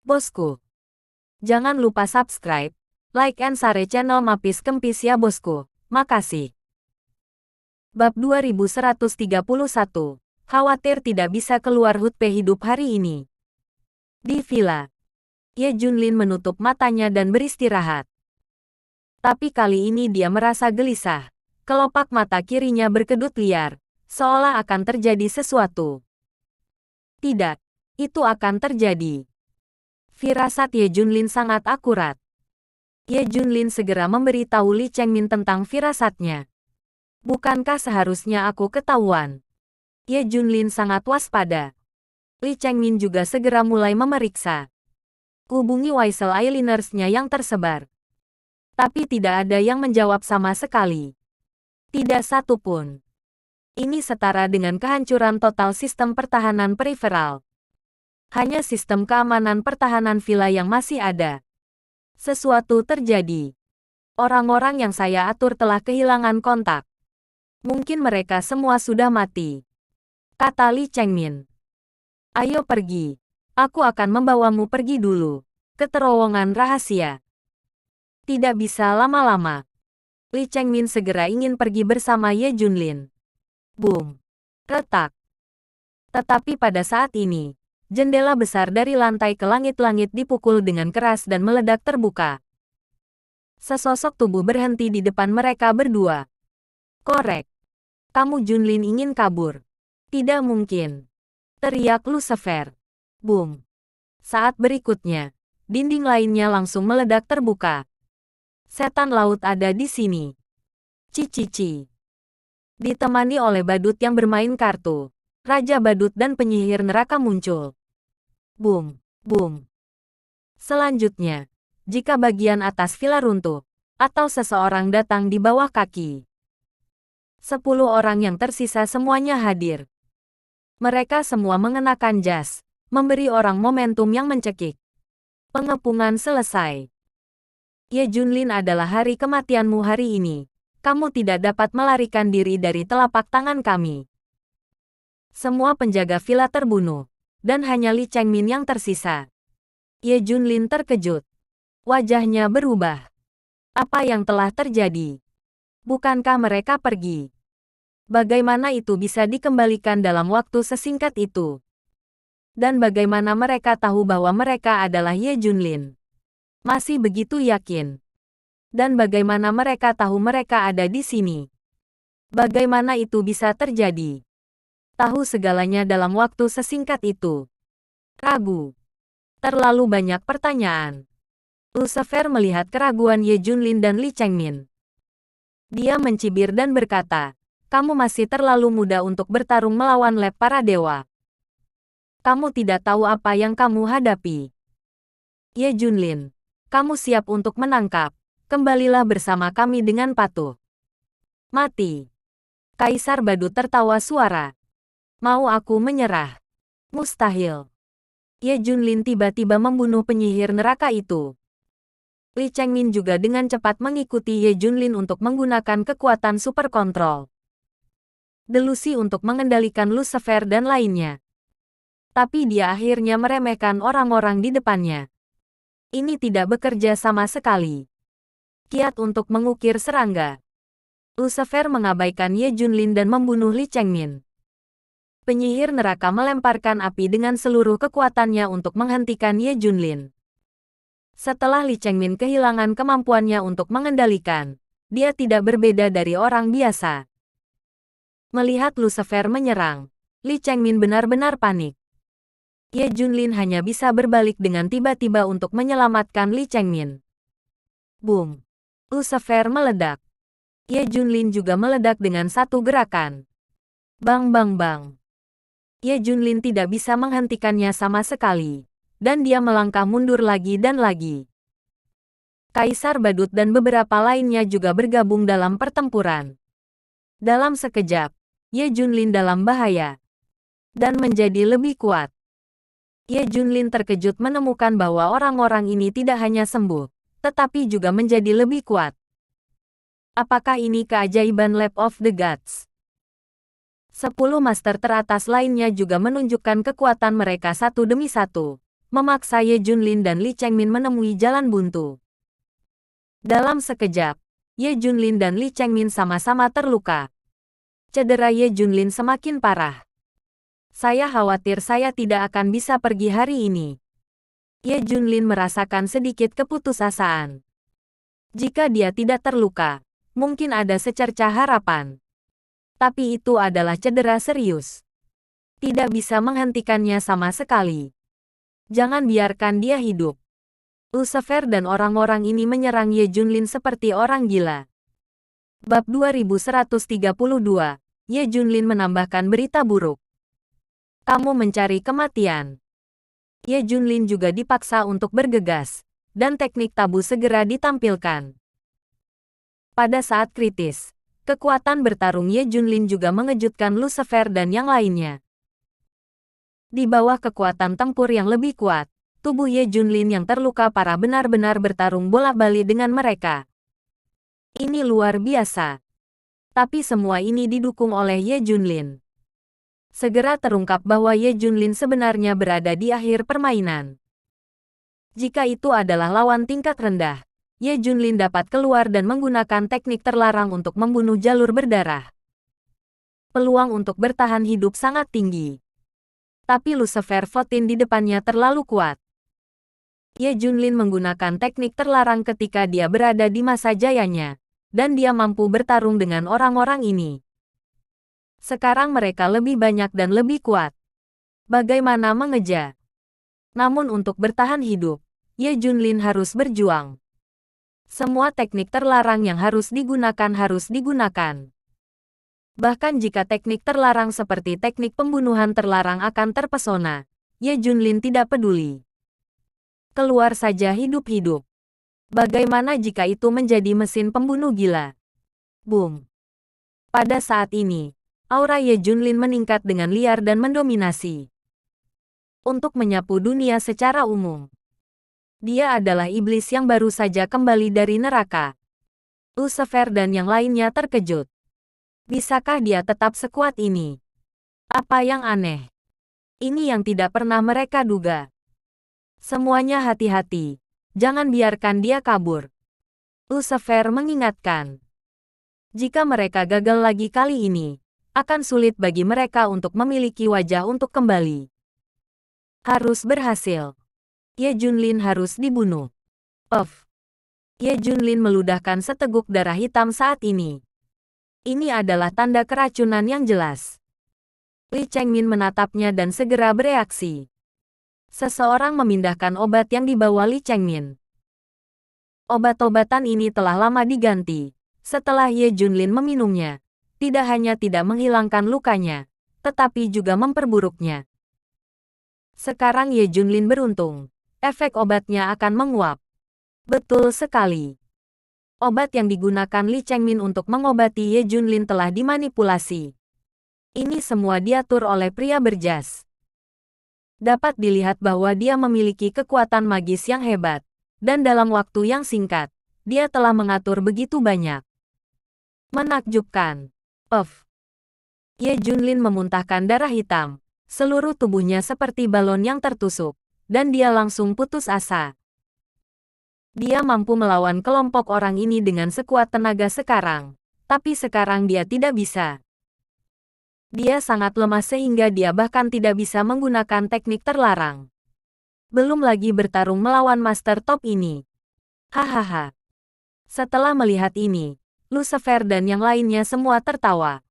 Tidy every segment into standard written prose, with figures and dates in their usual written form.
Bosku. Jangan lupa subscribe, like and share channel Mapis Kempis ya bosku. Makasih. Bab 2131. Khawatir tidak bisa keluar Hutpe hidup hari ini. Di villa, Ye Junlin menutup matanya dan beristirahat. Tapi kali ini dia merasa gelisah. Kelopak mata kirinya berkedut liar, seolah akan terjadi sesuatu. Tidak, itu akan terjadi. Firasat Ye Junlin sangat akurat. Ye Junlin segera memberitahu Li Chengmin tentang firasatnya. Bukankah seharusnya aku ketahuan? Ye Junlin sangat waspada. Li Chengmin juga segera mulai memeriksa. Hubungi Wisel Eyeliners-nya yang tersebar. Tapi tidak ada yang menjawab sama sekali. Tidak satu pun. Ini setara dengan kehancuran total sistem pertahanan periferal. Hanya sistem keamanan pertahanan villa yang masih ada. Sesuatu terjadi. Orang-orang yang saya atur telah kehilangan kontak. Mungkin mereka semua sudah mati. Kata Li Chengmin. Ayo pergi. Aku akan membawamu pergi dulu. Ke terowongan rahasia. Tidak bisa lama-lama. Li Chengmin segera ingin pergi bersama Ye Junlin. Boom. Retak. Tetapi pada saat ini, jendela besar dari lantai ke langit-langit dipukul dengan keras dan meledak terbuka. Sesosok tubuh berhenti di depan mereka berdua. Korek. Kamu Junlin ingin kabur. Tidak mungkin. Teriak Lucifer. Boom. Saat berikutnya, dinding lainnya langsung meledak terbuka. Setan laut ada di sini. Cici. Ditemani oleh badut yang bermain kartu, Raja Badut dan penyihir neraka muncul. Boom. Selanjutnya, jika bagian atas villa runtuh, atau seseorang datang di bawah kaki, 10 orang yang tersisa semuanya hadir. Mereka semua mengenakan jas, memberi orang momentum yang mencekik. Pengepungan selesai. Ye Junlin adalah hari kematianmu hari ini. Kamu tidak dapat melarikan diri dari telapak tangan kami. Semua penjaga villa terbunuh, dan hanya Li Chengmin yang tersisa. Ye Junlin terkejut. Wajahnya berubah. Apa yang telah terjadi? Bukankah mereka pergi? Bagaimana itu bisa dikembalikan dalam waktu sesingkat itu? Dan bagaimana mereka tahu bahwa mereka adalah Ye Junlin? Masih begitu yakin. Dan bagaimana mereka tahu mereka ada di sini? Bagaimana itu bisa terjadi? Tahu segalanya dalam waktu sesingkat itu. Ragu. Terlalu banyak pertanyaan. Lucifer melihat keraguan Ye Junlin dan Li Chengmin. Dia mencibir dan berkata, kamu masih terlalu muda untuk bertarung melawan lab para dewa. Kamu tidak tahu apa yang kamu hadapi. Ye Junlin, kamu siap untuk menangkap. Kembalilah bersama kami dengan patuh. Mati. Kaisar Badut tertawa suara. Mau aku menyerah? Mustahil. Ye Junlin tiba-tiba membunuh penyihir neraka itu. Li Chengmin juga dengan cepat mengikuti Ye Junlin untuk menggunakan kekuatan super kontrol. Delusi untuk mengendalikan Lucifer dan lainnya. Tapi dia akhirnya meremehkan orang-orang di depannya. Ini tidak bekerja sama sekali. Kiat untuk mengukir serangga. Lucifer mengabaikan Ye Junlin dan membunuh Li Chengmin. Penyihir neraka melemparkan api dengan seluruh kekuatannya untuk menghentikan Ye Junlin. Setelah Li Chengmin kehilangan kemampuannya untuk mengendalikan, dia tidak berbeda dari orang biasa. Melihat Lucifer menyerang, Li Chengmin benar-benar panik. Ye Junlin hanya bisa berbalik dengan tiba-tiba untuk menyelamatkan Li Chengmin. Boom. Lucifer meledak. Ye Junlin juga meledak dengan satu gerakan. Bang. Ye Junlin tidak bisa menghentikannya sama sekali. Dan dia melangkah mundur lagi dan lagi. Kaisar Badut dan beberapa lainnya juga bergabung dalam pertempuran. Dalam sekejap, Ye Junlin dalam bahaya. Dan menjadi lebih kuat. Ye Junlin terkejut menemukan bahwa orang-orang ini tidak hanya sembuh, tetapi juga menjadi lebih kuat. Apakah ini keajaiban Lab of the Gods? 10 master teratas lainnya juga menunjukkan kekuatan mereka satu demi satu. memaksa Ye Junlin dan Li Chengmin menemui jalan buntu. Dalam sekejap, Ye Junlin dan Li Chengmin sama-sama terluka. Cedera Ye Junlin semakin parah. Saya khawatir saya tidak akan bisa pergi hari ini. Ye Junlin merasakan sedikit keputusasaan. Jika dia tidak terluka, mungkin ada secercah harapan. Tapi itu adalah cedera serius. Tidak bisa menghentikannya sama sekali. Jangan biarkan dia hidup. Lucifer dan orang-orang ini menyerang Ye Junlin seperti orang gila. Bab 2132, Ye Junlin menambahkan berita buruk. Kamu mencari kematian. Ye Junlin juga dipaksa untuk bergegas, dan teknik tabu segera ditampilkan. Pada saat kritis, kekuatan bertarung Ye Junlin juga mengejutkan Lucifer dan yang lainnya. Di bawah kekuatan tempur yang lebih kuat, tubuh Ye Junlin yang terluka parah benar-benar bertarung bolak-balik dengan mereka. Ini luar biasa. Tapi semua ini didukung oleh Ye Junlin. Segera terungkap bahwa Ye Junlin sebenarnya berada di akhir permainan. Jika itu adalah lawan tingkat rendah, Ye Junlin dapat keluar dan menggunakan teknik terlarang untuk membunuh jalur berdarah. Peluang untuk bertahan hidup sangat tinggi. Tapi Lucifer Votin di depannya terlalu kuat. Ye Junlin menggunakan teknik terlarang ketika dia berada di masa jayanya, dan dia mampu bertarung dengan orang-orang ini. Sekarang mereka lebih banyak dan lebih kuat. Bagaimana mengejar? Namun untuk bertahan hidup, Ye Junlin harus berjuang. Semua teknik terlarang yang harus digunakan. Bahkan jika teknik terlarang seperti teknik pembunuhan terlarang akan terpesona, Ye Junlin tidak peduli. Keluar saja hidup-hidup. Bagaimana jika itu menjadi mesin pembunuh gila? Boom. Pada saat ini, aura Ye Junlin meningkat dengan liar dan mendominasi. Untuk menyapu dunia secara umum. Dia adalah iblis yang baru saja kembali dari neraka. Lucifer dan yang lainnya terkejut. Bisakah dia tetap sekuat ini? Apa yang aneh? Ini yang tidak pernah mereka duga. Semuanya hati-hati. Jangan biarkan dia kabur. Lucifer mengingatkan. Jika mereka gagal lagi kali ini, akan sulit bagi mereka untuk memiliki wajah untuk kembali. Harus berhasil. Ye Junlin harus dibunuh. Ye Junlin meludahkan seteguk darah hitam saat ini. Ini adalah tanda keracunan yang jelas. Li Chengmin menatapnya dan segera bereaksi. Seseorang memindahkan obat yang dibawa Li Chengmin. Obat-obatan ini telah lama diganti. Setelah Ye Junlin meminumnya, tidak hanya tidak menghilangkan lukanya, tetapi juga memperburuknya. Sekarang Ye Junlin beruntung. Efek obatnya akan menguap. Betul sekali. Obat yang digunakan Li Chengmin untuk mengobati Ye Junlin telah dimanipulasi. Ini semua diatur oleh pria berjas. Dapat dilihat bahwa dia memiliki kekuatan magis yang hebat. Dan dalam waktu yang singkat, dia telah mengatur begitu banyak. Menakjubkan. Ye Junlin memuntahkan darah hitam. Seluruh tubuhnya seperti balon yang tertusuk. Dan dia langsung putus asa. Dia mampu melawan kelompok orang ini dengan sekuat tenaga sekarang. Tapi sekarang dia tidak bisa. Dia sangat lemah sehingga dia bahkan tidak bisa menggunakan teknik terlarang. Belum lagi bertarung melawan Master Top ini. Hahaha. Setelah melihat ini, Lucifer dan yang lainnya semua tertawa.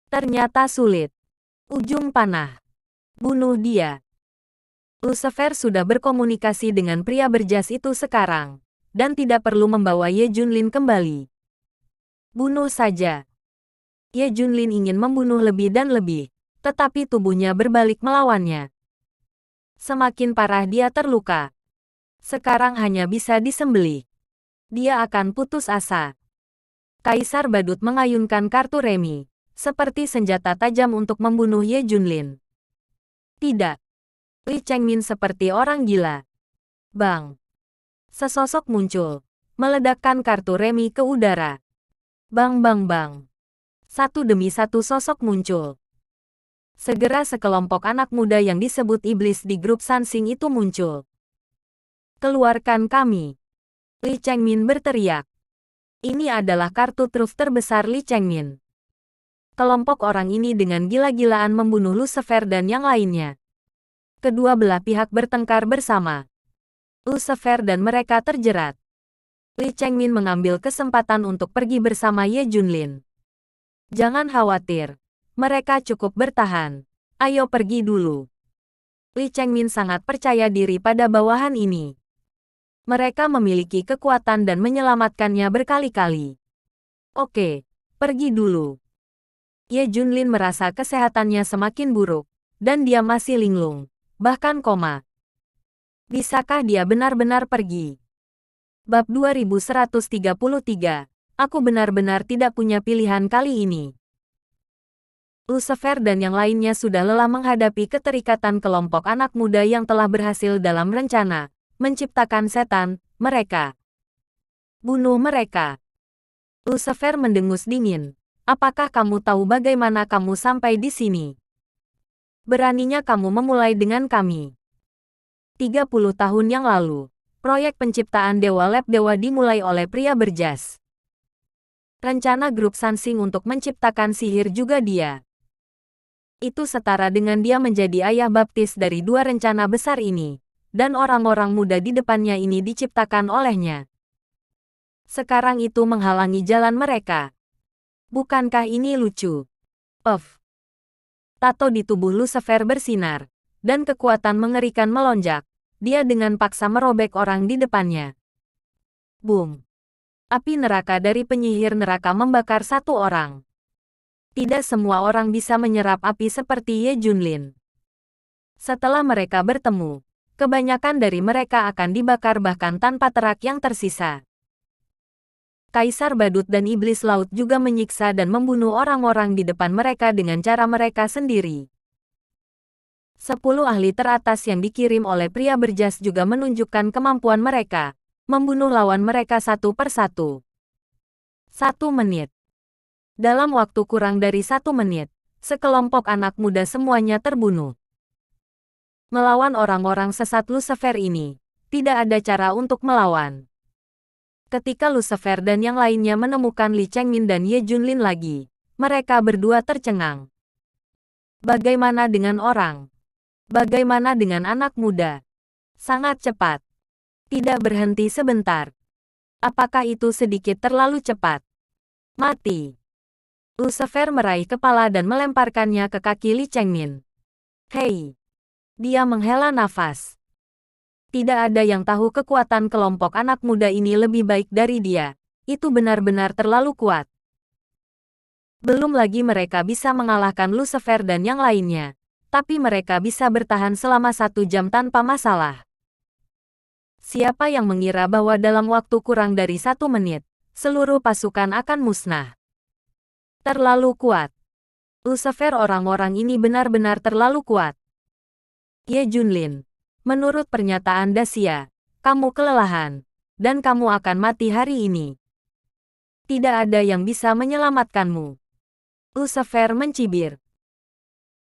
Ternyata sulit. Ujung panah. Bunuh dia. Lucifer sudah berkomunikasi dengan pria berjas itu sekarang, dan tidak perlu membawa Ye Junlin kembali. Bunuh saja. Ye Junlin ingin membunuh lebih dan lebih, tetapi tubuhnya berbalik melawannya. Semakin parah dia terluka. Sekarang hanya bisa disembelih. Dia akan putus asa. Kaisar Badut mengayunkan kartu remi, seperti senjata tajam untuk membunuh Ye Junlin. Tidak. Li Chengmin seperti orang gila. Bang. Sesosok muncul, meledakkan kartu remi ke udara. Bang bang bang. Satu demi satu sosok muncul. Segera sekelompok anak muda yang disebut iblis di grup Sansing itu muncul. Keluarkan kami! Li Chengmin berteriak. Ini adalah kartu truf terbesar Li Chengmin. Kelompok orang ini dengan gila-gilaan membunuh Lucifer dan yang lainnya. Kedua belah pihak bertengkar bersama. Lucifer dan mereka terjerat. Li Chengmin mengambil kesempatan untuk pergi bersama Ye Junlin. Jangan khawatir. Mereka cukup bertahan. Ayo pergi dulu. Li Chengmin sangat percaya diri pada bawahan ini. Mereka memiliki kekuatan dan menyelamatkannya berkali-kali. Oke, pergi dulu. Ye Junlin merasa kesehatannya semakin buruk, dan dia masih linglung, bahkan koma. Bisakah dia benar-benar pergi? Bab 2133, aku benar-benar tidak punya pilihan kali ini. Lucifer dan yang lainnya sudah lelah menghadapi keterikatan kelompok anak muda yang telah berhasil dalam rencana menciptakan setan, mereka. Bunuh mereka. Lucifer mendengus dingin. Apakah kamu tahu bagaimana kamu sampai di sini? Beraninya kamu memulai dengan kami. 30 tahun yang lalu, proyek penciptaan Dewa Lab Dewa dimulai oleh pria berjas. Rencana grup Sansing untuk menciptakan sihir juga dia. Itu setara dengan dia menjadi ayah baptis dari dua rencana besar ini, dan orang-orang muda di depannya ini diciptakan olehnya. Sekarang itu menghalangi jalan mereka. Bukankah ini lucu? Tato di tubuh Lucifer bersinar, dan kekuatan mengerikan melonjak. Dia dengan paksa merobek orang di depannya. Boom! Api neraka dari penyihir neraka membakar satu orang. Tidak semua orang bisa menyerap api seperti Ye Junlin. Setelah mereka bertemu, kebanyakan dari mereka akan dibakar bahkan tanpa terak yang tersisa. Kaisar Badut dan Iblis Laut juga menyiksa dan membunuh orang-orang di depan mereka dengan cara mereka sendiri. 10 ahli teratas yang dikirim oleh pria berjas juga menunjukkan kemampuan mereka, membunuh lawan mereka satu persatu. 1 menit. Dalam waktu kurang dari 1 menit, sekelompok anak muda semuanya terbunuh. Melawan orang-orang sesat Lucifer ini, tidak ada cara untuk melawan. Ketika Lucifer dan yang lainnya menemukan Li Chengmin dan Ye Junlin lagi, mereka berdua tercengang. Bagaimana dengan orang? Bagaimana dengan anak muda? Sangat cepat. Tidak berhenti sebentar. Apakah itu sedikit terlalu cepat? Mati. Lucifer meraih kepala dan melemparkannya ke kaki Li Chengmin. Hei! Dia menghela nafas. Tidak ada yang tahu kekuatan kelompok anak muda ini lebih baik dari dia. Itu benar-benar terlalu kuat. Belum lagi mereka bisa mengalahkan Lucifer dan yang lainnya. Tapi mereka bisa bertahan selama 1 jam tanpa masalah. Siapa yang mengira bahwa dalam waktu kurang dari 1 menit, seluruh pasukan akan musnah? Terlalu kuat. Lucifer orang-orang ini benar-benar terlalu kuat. Ye Junlin, menurut pernyataan Dacia, kamu kelelahan, dan kamu akan mati hari ini. Tidak ada yang bisa menyelamatkanmu. Lucifer mencibir.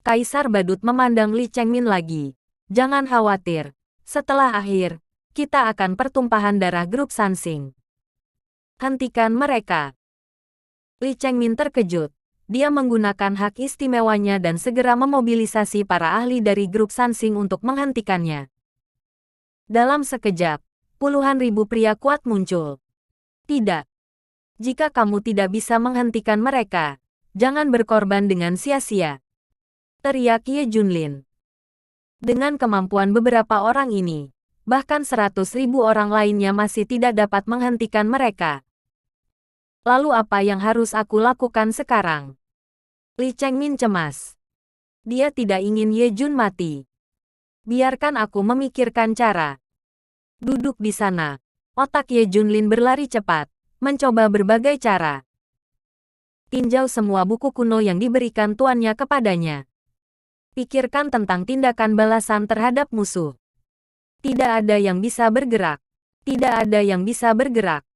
Kaisar Badut memandang Li Chengmin lagi. Jangan khawatir. Setelah akhir, kita akan pertumpahan darah grup Sansing. Hentikan mereka. Li Chengmin terkejut. Dia menggunakan hak istimewanya dan segera memobilisasi para ahli dari grup Sansing untuk menghentikannya. Dalam sekejap, puluhan ribu pria kuat muncul. Tidak. Jika kamu tidak bisa menghentikan mereka, jangan berkorban dengan sia-sia. Teriak Ye Junlin. Dengan kemampuan beberapa orang ini, bahkan 100.000 orang lainnya masih tidak dapat menghentikan mereka. Lalu apa yang harus aku lakukan sekarang? Li Chengmin cemas. Dia tidak ingin Ye Jun mati. Biarkan aku memikirkan cara. Duduk di sana. Otak Ye Junlin berlari cepat, mencoba berbagai cara. Tinjau semua buku kuno yang diberikan tuannya kepadanya. Pikirkan tentang tindakan balasan terhadap musuh. Tidak ada yang bisa bergerak. Tidak ada yang bisa bergerak.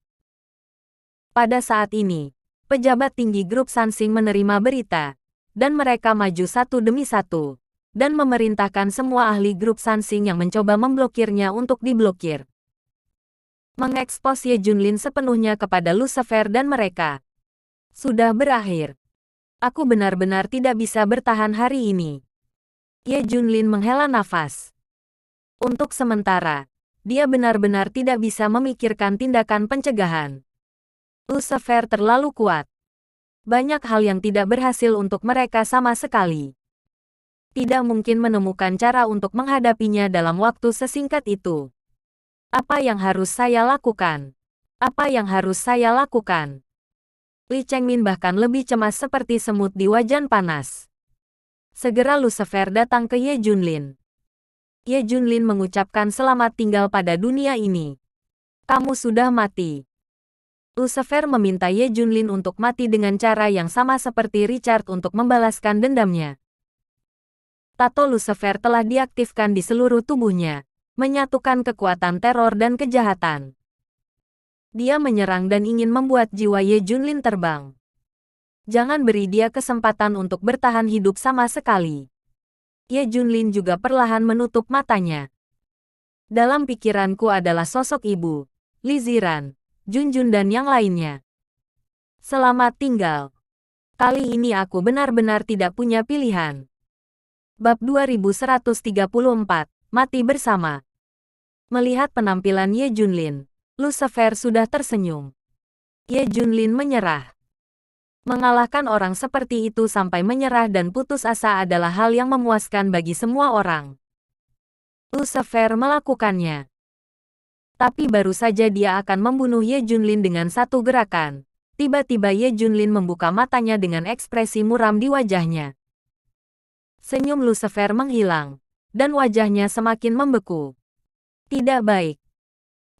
Pada saat ini, pejabat tinggi grup Sansing menerima berita. dan mereka maju satu demi satu, dan memerintahkan semua ahli grup Sansing yang mencoba memblokirnya untuk diblokir. Mengekspos Ye Junlin sepenuhnya kepada Lucifer dan mereka. Sudah berakhir. Aku benar-benar tidak bisa bertahan hari ini. Ye Junlin menghela nafas. Untuk sementara, dia benar-benar tidak bisa memikirkan tindakan pencegahan. Lucifer terlalu kuat. Banyak hal yang tidak berhasil untuk mereka sama sekali. Tidak mungkin menemukan cara untuk menghadapinya dalam waktu sesingkat itu. Apa yang harus saya lakukan? Apa yang harus saya lakukan? Li Chengmin bahkan lebih cemas seperti semut di wajan panas. Segera Lucifer datang ke Ye Junlin. Ye Junlin mengucapkan selamat tinggal pada dunia ini. Kamu sudah mati. Lucifer meminta Ye Junlin untuk mati dengan cara yang sama seperti Richard untuk membalaskan dendamnya. Tato Lucifer telah diaktifkan di seluruh tubuhnya, menyatukan kekuatan teror dan kejahatan. Dia menyerang dan ingin membuat jiwa Ye Junlin terbang. Jangan beri dia kesempatan untuk bertahan hidup sama sekali. Ye Junlin juga perlahan menutup matanya. Dalam pikiranku adalah sosok ibu, Li Ziran, Junjun dan yang lainnya. Selamat tinggal. Kali ini aku benar-benar tidak punya pilihan. Bab 2134, Mati Bersama. Melihat penampilan Ye Junlin, Lucifer sudah tersenyum. Ye Junlin menyerah. Mengalahkan orang seperti itu sampai menyerah dan putus asa adalah hal yang memuaskan bagi semua orang. Lucifer melakukannya. Tapi baru saja dia akan membunuh Ye Junlin dengan satu gerakan. Tiba-tiba Ye Junlin membuka matanya dengan ekspresi muram di wajahnya. Senyum Lucifer menghilang, dan wajahnya semakin membeku. Tidak baik.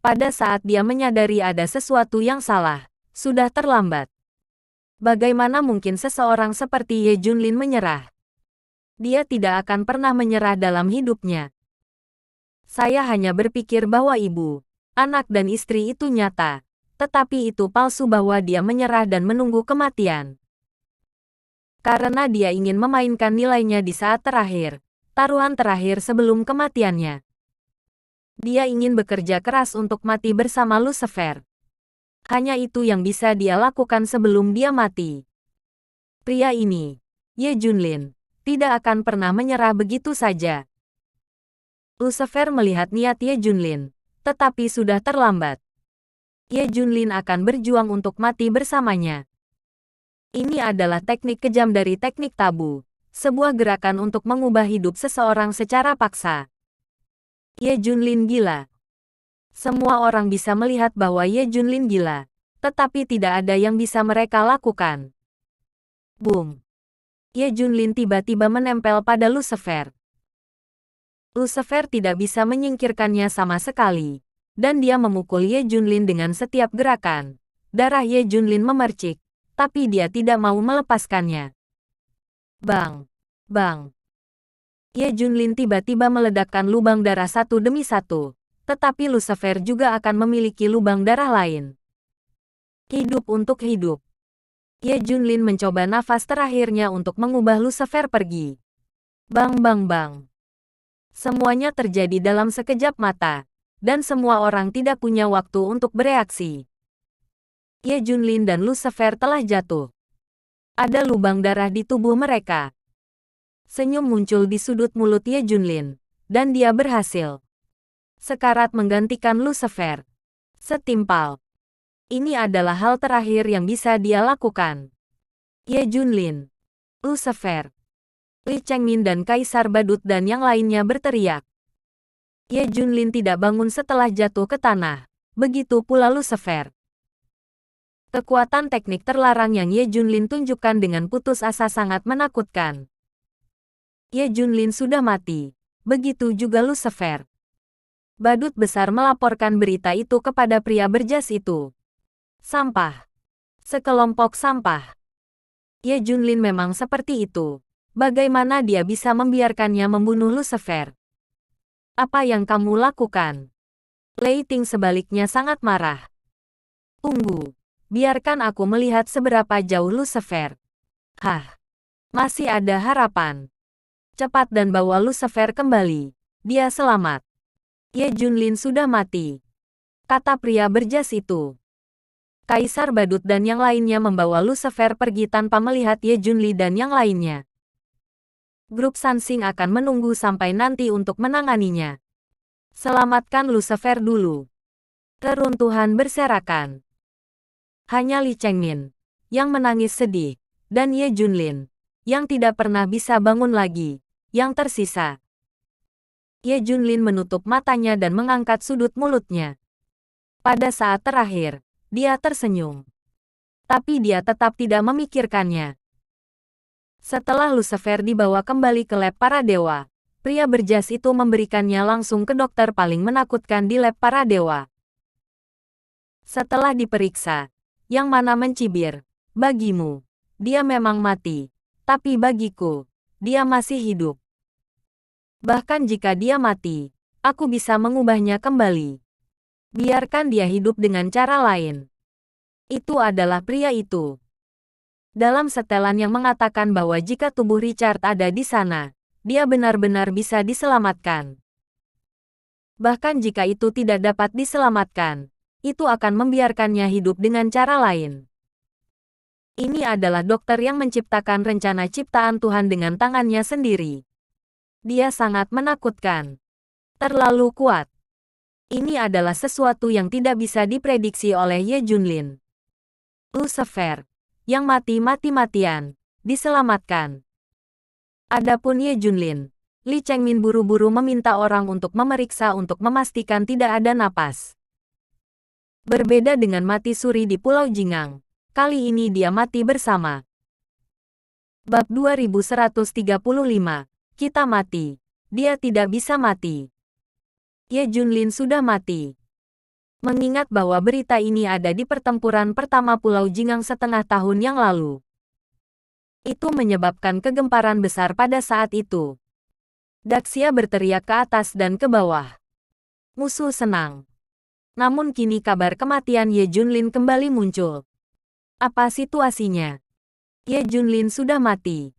Pada saat dia menyadari ada sesuatu yang salah, sudah terlambat. Bagaimana mungkin seseorang seperti Ye Junlin menyerah? Dia tidak akan pernah menyerah dalam hidupnya. Saya hanya berpikir bahwa ibu, anak dan istri itu nyata, tetapi itu palsu bahwa dia menyerah dan menunggu kematian. Karena dia ingin memainkan nilainya di saat terakhir, taruhan terakhir sebelum kematiannya. Dia ingin bekerja keras untuk mati bersama Lucifer. Hanya itu yang bisa dia lakukan sebelum dia mati. Pria ini, Ye Junlin, tidak akan pernah menyerah begitu saja. Lucifer melihat niat Ye Junlin, tetapi sudah terlambat. Ye Junlin akan berjuang untuk mati bersamanya. Ini adalah teknik kejam dari teknik tabu, sebuah gerakan untuk mengubah hidup seseorang secara paksa. Ye Junlin gila. Semua orang bisa melihat bahwa Ye Junlin gila, tetapi tidak ada yang bisa mereka lakukan. Boom! Ye Junlin tiba-tiba menempel pada Lucifer. Lucifer tidak bisa menyingkirkannya sama sekali, dan dia memukul Ye Junlin dengan setiap gerakan. Darah Ye Junlin memercik, tapi dia tidak mau melepaskannya. Bang! Bang! Ye Junlin tiba-tiba meledakkan lubang darah satu demi satu, tetapi Lucifer juga akan memiliki lubang darah lain. Hidup untuk hidup. Ye Junlin mencoba nafas terakhirnya untuk mengubah Lucifer pergi. Bang bang bang. Semuanya terjadi dalam sekejap mata, dan semua orang tidak punya waktu untuk bereaksi. Ye Junlin dan Lucifer telah jatuh. Ada lubang darah di tubuh mereka. Senyum muncul di sudut mulut Ye Junlin, dan dia berhasil. Sekarat menggantikan Lucifer. Setimpal. Ini adalah hal terakhir yang bisa dia lakukan. Ye Junlin, Lucifer, Li Chengmin dan Kaisar Badut dan yang lainnya berteriak. Ye Junlin tidak bangun setelah jatuh ke tanah. Begitu pula Lucifer. Kekuatan teknik terlarang yang Ye Junlin tunjukkan dengan putus asa sangat menakutkan. Ye Junlin sudah mati. Begitu juga Lucifer. Badut besar melaporkan berita itu kepada pria berjas itu. Sampah. Sekelompok sampah. Ye Junlin memang seperti itu. Bagaimana dia bisa membiarkannya membunuh Lucifer? Apa yang kamu lakukan? Lei Ting sebaliknya sangat marah. Tunggu. Biarkan aku melihat seberapa jauh Lucifer. Hah. Masih ada harapan. Cepat dan bawa Lucifer kembali. Dia selamat. Ye Junlin sudah mati, kata pria berjas itu. Kaisar Badut dan yang lainnya membawa Lucifer pergi tanpa melihat Ye Junli dan yang lainnya. Grup Sansing akan menunggu sampai nanti untuk menanganinya. Selamatkan Lucifer dulu. Reruntuhan berserakan. Hanya Li Chengmin yang menangis sedih, dan Ye Junlin yang tidak pernah bisa bangun lagi, yang tersisa. Ye Junlin menutup matanya dan mengangkat sudut mulutnya. Pada saat terakhir, dia tersenyum. Tapi dia tetap tidak memikirkannya. Setelah Lucifer dibawa kembali ke lab para dewa, pria berjas itu memberikannya langsung ke dokter paling menakutkan di lab para dewa. Setelah diperiksa, yang mana mencibir, bagimu, dia memang mati. Tapi bagiku, dia masih hidup. Bahkan jika dia mati, aku bisa mengubahnya kembali. Biarkan dia hidup dengan cara lain. Itu adalah pria itu. Dalam setelan yang mengatakan bahwa jika tubuh Richard ada di sana, dia benar-benar bisa diselamatkan. Bahkan jika itu tidak dapat diselamatkan, itu akan membiarkannya hidup dengan cara lain. Ini adalah dokter yang menciptakan rencana ciptaan Tuhan dengan tangannya sendiri. Dia sangat menakutkan. Terlalu kuat. Ini adalah sesuatu yang tidak bisa diprediksi oleh Ye Junlin. Lucifer, yang mati-mati-matian, diselamatkan. Adapun Ye Junlin, Li Chengmin buru-buru meminta orang untuk memeriksa untuk memastikan tidak ada napas. Berbeda dengan mati suri di Pulau Jingang, kali ini dia mati bersama. Bab 2135, kita mati. Dia tidak bisa mati. Ye Junlin sudah mati. Mengingat bahwa berita ini ada di pertempuran pertama Pulau Jingang setengah tahun yang lalu. Itu menyebabkan kegemparan besar pada saat itu. Daxia berteriak ke atas dan ke bawah. Musuh senang. Namun kini kabar kematian Ye Junlin kembali muncul. Apa situasinya? Ye Junlin sudah mati.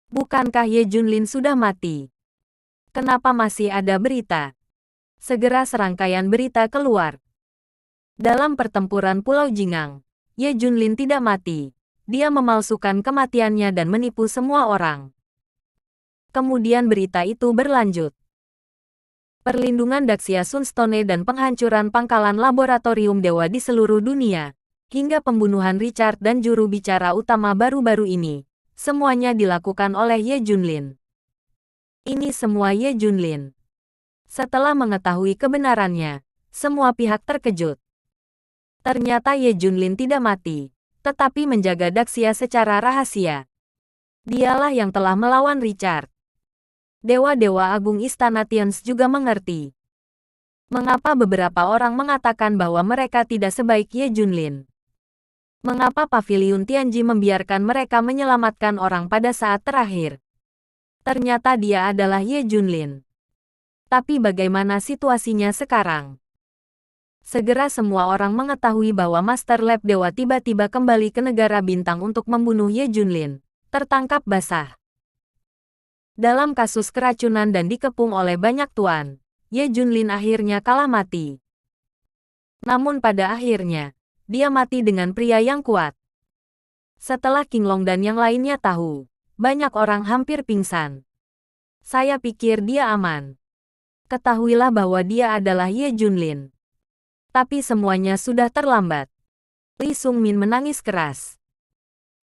Bukankah Ye Junlin sudah mati? Kenapa masih ada berita? Segera serangkaian berita keluar. Dalam pertempuran Pulau Jingang, Ye Junlin tidak mati. Dia memalsukan kematiannya dan menipu semua orang. Kemudian berita itu berlanjut. Perlindungan Daxia Sunstone dan penghancuran pangkalan laboratorium dewa di seluruh dunia, hingga pembunuhan Richard dan juru bicara utama baru-baru ini, semuanya dilakukan oleh Ye Junlin. Ini semua Ye Junlin. Setelah mengetahui kebenarannya, semua pihak terkejut. Ternyata Ye Junlin tidak mati, tetapi menjaga Daxia secara rahasia. Dialah yang telah melawan Richard. Dewa-dewa agung Istana Tians juga mengerti. Mengapa beberapa orang mengatakan bahwa mereka tidak sebaik Ye Junlin? Mengapa Paviliun Tianji membiarkan mereka menyelamatkan orang pada saat terakhir? Ternyata dia adalah Ye Junlin. Tapi bagaimana situasinya sekarang? Segera semua orang mengetahui bahwa Master Lab Dewa tiba-tiba kembali ke negara bintang untuk membunuh Ye Junlin, tertangkap basah. Dalam kasus keracunan dan dikepung oleh banyak tuan, Ye Junlin akhirnya kalah mati. Namun pada akhirnya, dia mati dengan pria yang kuat. Setelah King Long dan yang lainnya tahu, banyak orang hampir pingsan. Saya pikir dia aman. Ketahuilah bahwa dia adalah Ye Junlin. Tapi semuanya sudah terlambat. Li Sungmin menangis keras.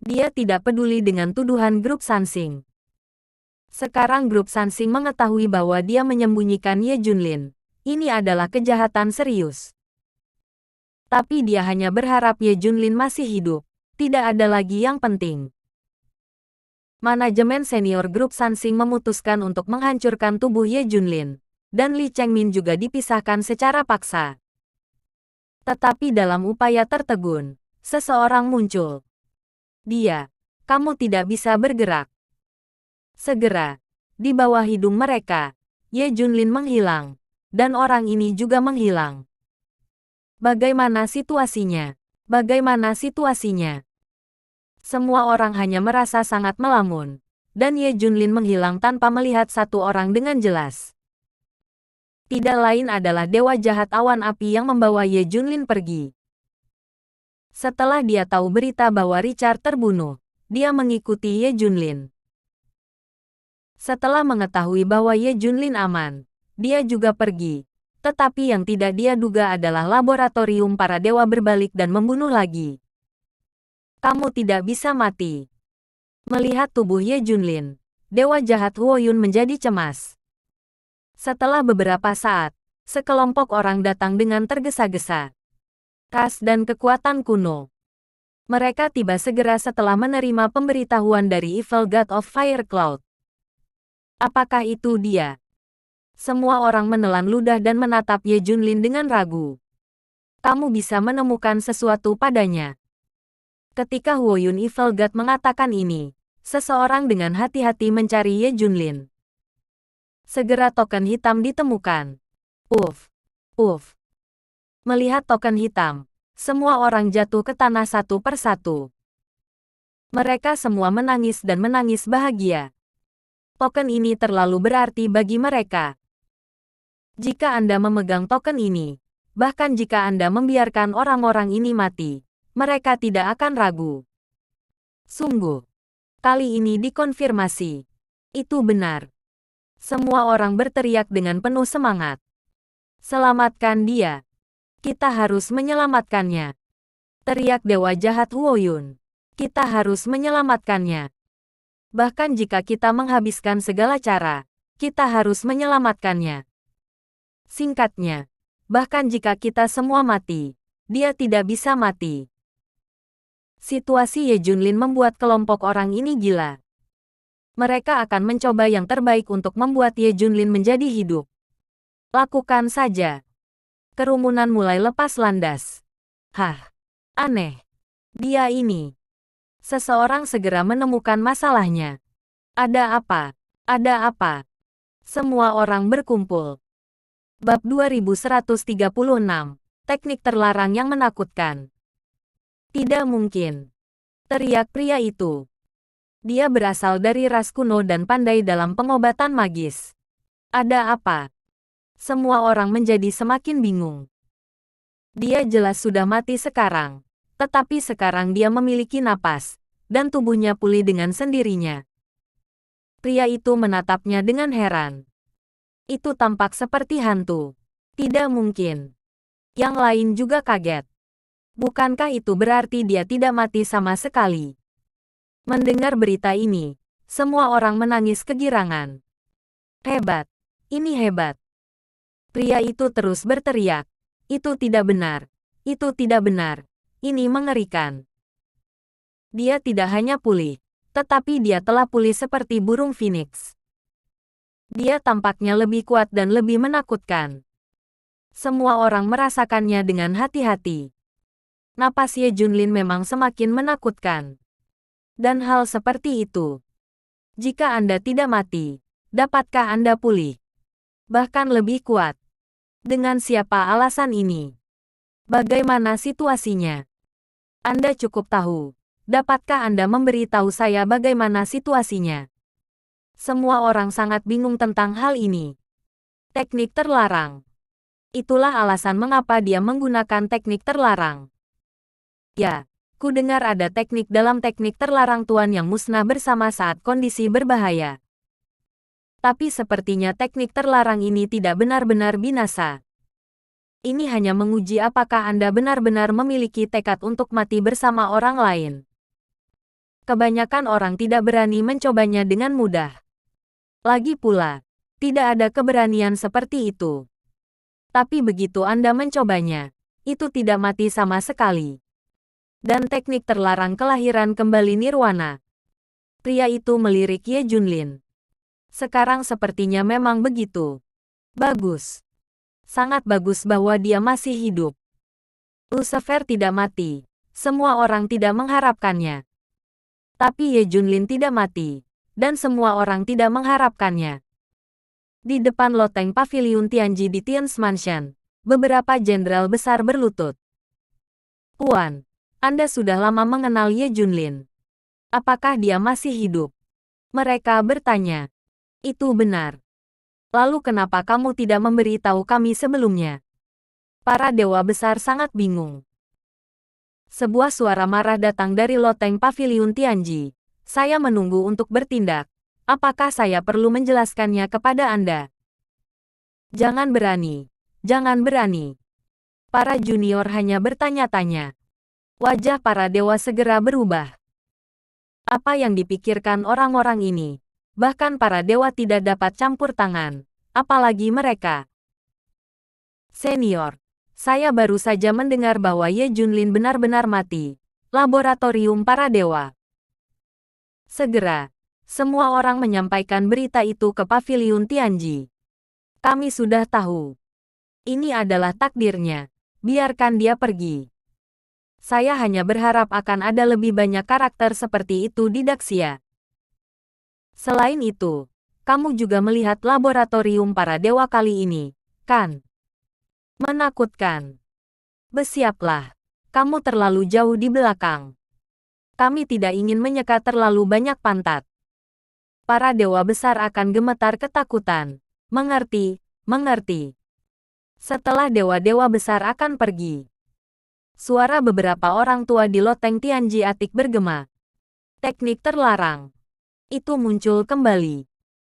Dia tidak peduli dengan tuduhan grup Sansing. Sekarang grup Sansing mengetahui bahwa dia menyembunyikan Ye Junlin. Ini adalah kejahatan serius. Tapi dia hanya berharap Ye Junlin masih hidup. Tidak ada lagi yang penting. Manajemen senior grup Sansing memutuskan untuk menghancurkan tubuh Ye Junlin, dan Li Chengmin juga dipisahkan secara paksa. Tetapi dalam upaya tertegun, seseorang muncul. Dia, kamu tidak bisa bergerak. Segera, di bawah hidung mereka, Ye Junlin menghilang, dan orang ini juga menghilang. Bagaimana situasinya? Bagaimana situasinya? Semua orang hanya merasa sangat melamun. dan Ye Junlin menghilang tanpa melihat satu orang dengan jelas. Tidak lain adalah dewa jahat awan api yang membawa Ye Junlin pergi. Setelah dia tahu berita bahwa Richard terbunuh, dia mengikuti Ye Junlin. Setelah mengetahui bahwa Ye Junlin aman, dia juga pergi. Tetapi yang tidak dia duga adalah laboratorium para dewa berbalik dan membunuh lagi. Kamu tidak bisa mati. Melihat tubuh Ye Junlin, dewa jahat Huoyun menjadi cemas. Setelah beberapa saat, sekelompok orang datang dengan tergesa-gesa. Ras dan kekuatan kuno. Mereka tiba segera setelah menerima pemberitahuan dari Evil God of Fire Cloud. Apakah itu dia? Semua orang menelan ludah dan menatap Ye Junlin dengan ragu. Kamu bisa menemukan sesuatu padanya. Ketika Huoyun Evil God mengatakan ini, seseorang dengan hati-hati mencari Ye Junlin. Segera token hitam ditemukan. Uff. Melihat token hitam, semua orang jatuh ke tanah satu persatu. Mereka semua menangis dan menangis bahagia. Token ini terlalu berarti bagi mereka. Jika Anda memegang token ini, bahkan jika Anda membiarkan orang-orang ini mati, mereka tidak akan ragu. Sungguh. Kali ini dikonfirmasi. Itu benar. Semua orang berteriak dengan penuh semangat. Selamatkan dia. Kita harus menyelamatkannya. Teriak dewa jahat Huoyun. Kita harus menyelamatkannya. Bahkan jika kita menghabiskan segala cara, kita harus menyelamatkannya. Singkatnya, bahkan jika kita semua mati, dia tidak bisa mati. Situasi Ye Junlin membuat kelompok orang ini gila. Mereka akan mencoba yang terbaik untuk membuat Ye Junlin menjadi hidup. Lakukan saja. Kerumunan mulai lepas landas. Hah, aneh. Dia ini. Seseorang segera menemukan masalahnya. Ada apa? Ada apa? Semua orang berkumpul. Bab 2136. Teknik terlarang yang menakutkan. Tidak mungkin. Teriak pria itu. Dia berasal dari ras kuno dan pandai dalam pengobatan magis. Ada apa? Semua orang menjadi semakin bingung. Dia jelas sudah mati sekarang. Tetapi sekarang dia memiliki napas, dan tubuhnya pulih dengan sendirinya. Pria itu menatapnya dengan heran. Itu tampak seperti hantu. Tidak mungkin. Yang lain juga kaget. Bukankah itu berarti dia tidak mati sama sekali? Mendengar berita ini, semua orang menangis kegirangan. Hebat. Ini hebat. Pria itu terus berteriak. Itu tidak benar. Itu tidak benar. Ini mengerikan. Dia tidak hanya pulih, tetapi dia telah pulih seperti burung phoenix. Dia tampaknya lebih kuat dan lebih menakutkan. Semua orang merasakannya dengan hati-hati. Napas Ye Junlin memang semakin menakutkan. Dan hal seperti itu. Jika Anda tidak mati, dapatkah Anda pulih? Bahkan lebih kuat. Dengan siapa alasan ini? Bagaimana situasinya? Anda cukup tahu. Dapatkah Anda memberitahu saya bagaimana situasinya? Semua orang sangat bingung tentang hal ini. Teknik terlarang. Itulah alasan mengapa dia menggunakan teknik terlarang. Ya, ku dengar ada teknik dalam teknik terlarang Tuan yang musnah bersama saat kondisi berbahaya. Tapi sepertinya teknik terlarang ini tidak benar-benar binasa. Ini hanya menguji apakah Anda benar-benar memiliki tekad untuk mati bersama orang lain. Kebanyakan orang tidak berani mencobanya dengan mudah. Lagi pula, tidak ada keberanian seperti itu. Tapi begitu Anda mencobanya, itu tidak mati sama sekali. Dan teknik terlarang kelahiran kembali nirwana. Pria itu melirik Ye Junlin. Sekarang sepertinya memang begitu. Bagus. Sangat bagus bahwa dia masih hidup. Lucifer tidak mati. Semua orang tidak mengharapkannya. Tapi Ye Junlin tidak mati. Dan semua orang tidak mengharapkannya. Di depan loteng pavilion Tianji di Tian's Mansion, beberapa jenderal besar berlutut. Puan, Anda sudah lama mengenal Ye Junlin. Apakah dia masih hidup? Mereka bertanya. Itu benar. Lalu kenapa kamu tidak memberitahu kami sebelumnya? Para dewa besar sangat bingung. Sebuah suara marah datang dari loteng Paviliun Tianji. Saya menunggu untuk bertindak. Apakah saya perlu menjelaskannya kepada Anda? Jangan berani. Jangan berani. Para junior hanya bertanya-tanya. Wajah para dewa segera berubah. Apa yang dipikirkan orang-orang ini? Bahkan para dewa tidak dapat campur tangan. Apalagi mereka. Senior, saya baru saja mendengar bahwa Ye Junlin benar-benar mati. Laboratorium para dewa. Segera, semua orang menyampaikan berita itu ke Paviliun Tianji. Kami sudah tahu. Ini adalah takdirnya. Biarkan dia pergi. Saya hanya berharap akan ada lebih banyak karakter seperti itu di Daxia. Selain itu, kamu juga melihat laboratorium para dewa kali ini, kan? Menakutkan. Bersiaplah. Kamu terlalu jauh di belakang. Kami tidak ingin menyeka terlalu banyak pantat. Para dewa besar akan gemetar ketakutan. Mengerti, mengerti. Setelah dewa-dewa besar akan pergi. Suara beberapa orang tua di loteng Tianji Atik bergema. Teknik terlarang. Itu muncul kembali.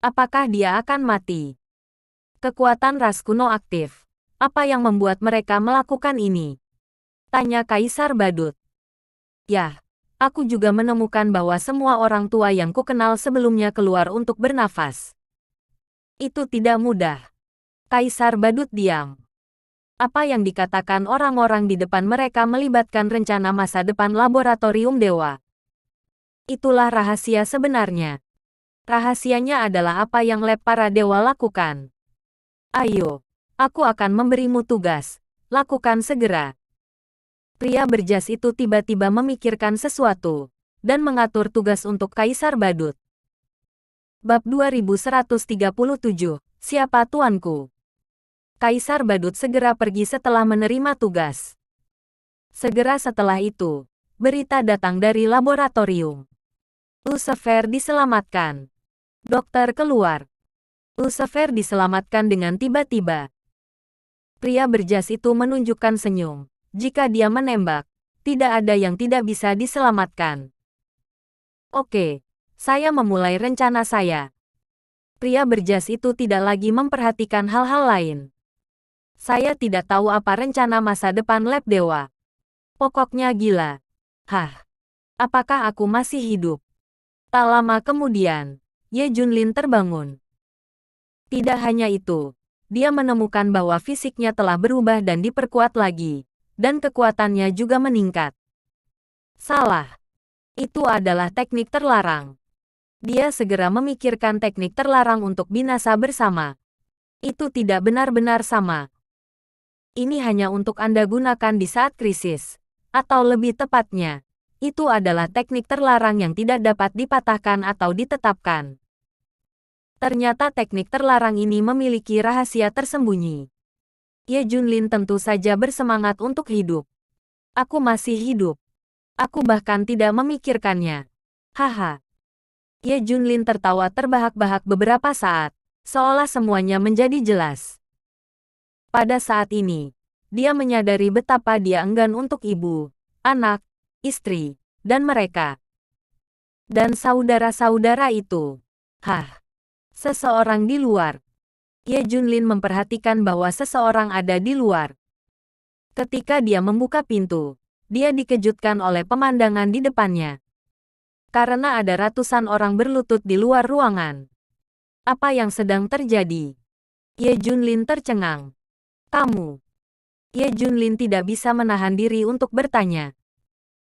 Apakah dia akan mati? Kekuatan ras kuno aktif. Apa yang membuat mereka melakukan ini? Tanya Kaisar Badut. Yah, aku juga menemukan bahwa semua orang tua yang kukenal sebelumnya keluar untuk bernafas. Itu tidak mudah. Kaisar Badut diam. Apa yang dikatakan orang-orang di depan mereka melibatkan rencana masa depan laboratorium dewa. Itulah rahasia sebenarnya. Rahasianya adalah apa yang lab para dewa lakukan. Ayo, aku akan memberimu tugas. Lakukan segera. Pria berjas itu tiba-tiba memikirkan sesuatu dan mengatur tugas untuk Kaisar Badut. Bab 2137, Siapa Tuanku? Kaisar Badut segera pergi setelah menerima tugas. Segera setelah itu, berita datang dari laboratorium. Lucifer diselamatkan. Dokter keluar. Lucifer diselamatkan dengan tiba-tiba. Pria berjas itu menunjukkan senyum. Jika dia menembak, tidak ada yang tidak bisa diselamatkan. Oke, saya memulai rencana saya. Pria berjas itu tidak lagi memperhatikan hal-hal lain. Saya tidak tahu apa rencana masa depan lab dewa. Pokoknya gila. Hah? Apakah aku masih hidup? Tak lama kemudian, Ye Junlin terbangun. Tidak hanya itu, dia menemukan bahwa fisiknya telah berubah dan diperkuat lagi, dan kekuatannya juga meningkat. Salah. Itu adalah teknik terlarang. Dia segera memikirkan teknik terlarang untuk binasa bersama. Itu tidak benar-benar sama. Ini hanya untuk Anda gunakan di saat krisis. Atau lebih tepatnya, itu adalah teknik terlarang yang tidak dapat dipatahkan atau ditetapkan. Ternyata teknik terlarang ini memiliki rahasia tersembunyi. Ye Junlin tentu saja bersemangat untuk hidup. Aku masih hidup. Aku bahkan tidak memikirkannya. Haha. Ye Junlin tertawa terbahak-bahak beberapa saat, seolah semuanya menjadi jelas. Pada saat ini, dia menyadari betapa dia enggan untuk ibu, anak, istri, dan mereka. Dan saudara-saudara itu. Hah. Seseorang di luar. Ye Junlin memperhatikan bahwa seseorang ada di luar. Ketika dia membuka pintu, dia dikejutkan oleh pemandangan di depannya. Karena ada ratusan orang berlutut di luar ruangan. Apa yang sedang terjadi? Ye Junlin tercengang. Kamu. Ye Junlin tidak bisa menahan diri untuk bertanya.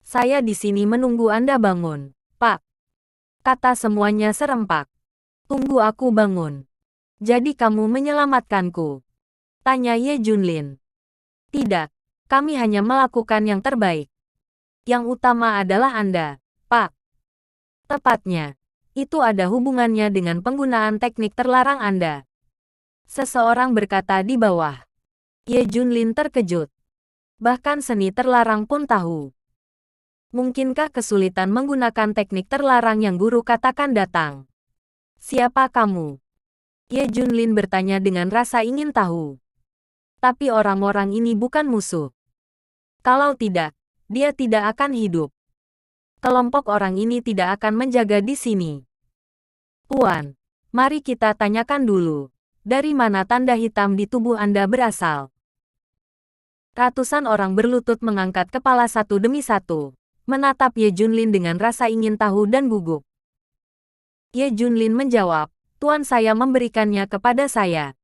Saya di sini menunggu Anda bangun, Pak. Kata semuanya serempak. Tunggu aku bangun. Jadi kamu menyelamatkanku? Tanya Ye Junlin. Tidak, kami hanya melakukan yang terbaik. Yang utama adalah Anda, Pak. Tepatnya, itu ada hubungannya dengan penggunaan teknik terlarang Anda. Seseorang berkata di bawah. Ye Junlin terkejut. Bahkan seni terlarang pun tahu. Mungkinkah kesulitan menggunakan teknik terlarang yang guru katakan datang? Siapa kamu? Ye Junlin bertanya dengan rasa ingin tahu. Tapi orang-orang ini bukan musuh. Kalau tidak, dia tidak akan hidup. Kelompok orang ini tidak akan menjaga di sini. Tuan, mari kita tanyakan dulu. Dari mana tanda hitam di tubuh Anda berasal? Ratusan orang berlutut mengangkat kepala satu demi satu, menatap Ye Junlin dengan rasa ingin tahu dan gugup. Ye Junlin menjawab, Tuan saya memberikannya kepada saya.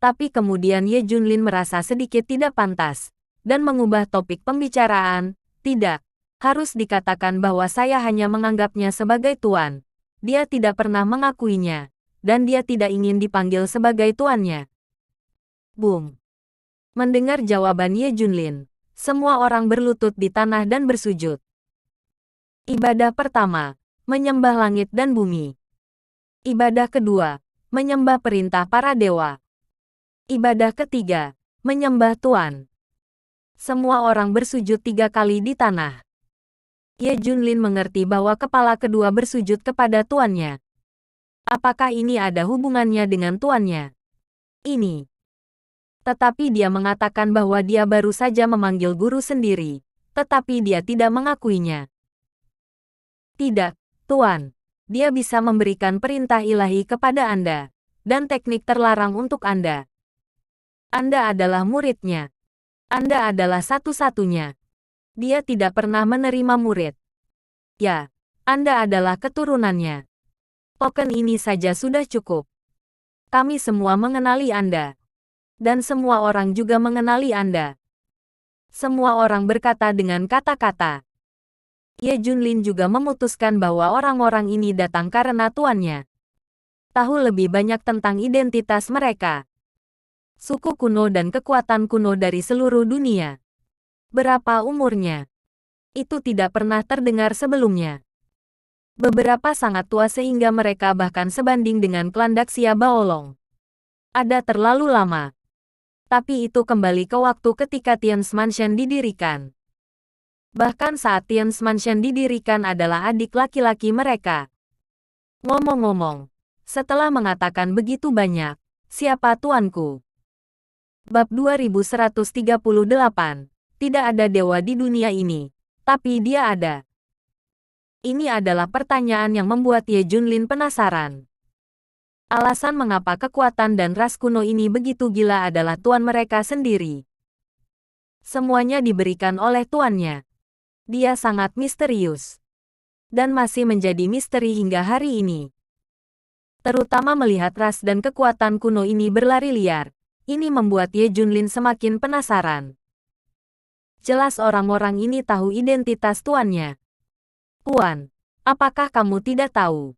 Tapi kemudian Ye Junlin merasa sedikit tidak pantas, dan mengubah topik pembicaraan. Tidak, harus dikatakan bahwa saya hanya menganggapnya sebagai tuan. Dia tidak pernah mengakuinya, dan dia tidak ingin dipanggil sebagai tuannya. Boom. Mendengar jawaban Ye Junlin, semua orang berlutut di tanah dan bersujud. Ibadah pertama, menyembah langit dan bumi. Ibadah kedua, menyembah perintah para dewa. Ibadah ketiga, menyembah Tuan. Semua orang bersujud 3 kali di tanah. Ye Junlin mengerti bahwa kepala kedua bersujud kepada tuannya. Apakah ini ada hubungannya dengan tuannya? Ini. Tetapi dia mengatakan bahwa dia baru saja memanggil guru sendiri, tetapi dia tidak mengakuinya. Tidak, Tuan. Dia bisa memberikan perintah ilahi kepada Anda, dan teknik terlarang untuk Anda. Anda adalah muridnya. Anda adalah satu-satunya. Dia tidak pernah menerima murid. Ya, Anda adalah keturunannya. Token ini saja sudah cukup. Kami semua mengenali Anda. Dan semua orang juga mengenali Anda. Semua orang berkata dengan kata-kata. Ye Junlin juga memutuskan bahwa orang-orang ini datang karena tuannya. Tahu lebih banyak tentang identitas mereka. Suku kuno dan kekuatan kuno dari seluruh dunia. Berapa umurnya? Itu tidak pernah terdengar sebelumnya. Beberapa sangat tua sehingga mereka bahkan sebanding dengan klan Daxia Baolong. Ada terlalu lama. Tapi itu kembali ke waktu ketika Tian's Mansion didirikan. Bahkan saat Tian's Mansion didirikan adalah adik laki-laki mereka. Ngomong-ngomong, setelah mengatakan begitu banyak, siapa tuanku? Bab 2138. Tidak ada dewa di dunia ini, tapi dia ada. Ini adalah pertanyaan yang membuat Ye Junlin penasaran. Alasan mengapa kekuatan dan ras kuno ini begitu gila adalah tuan mereka sendiri. Semuanya diberikan oleh tuannya. Dia sangat misterius. Dan masih menjadi misteri hingga hari ini. Terutama melihat ras dan kekuatan kuno ini berlari liar. Ini membuat Ye Junlin semakin penasaran. Jelas orang-orang ini tahu identitas tuannya. Tuan, apakah kamu tidak tahu?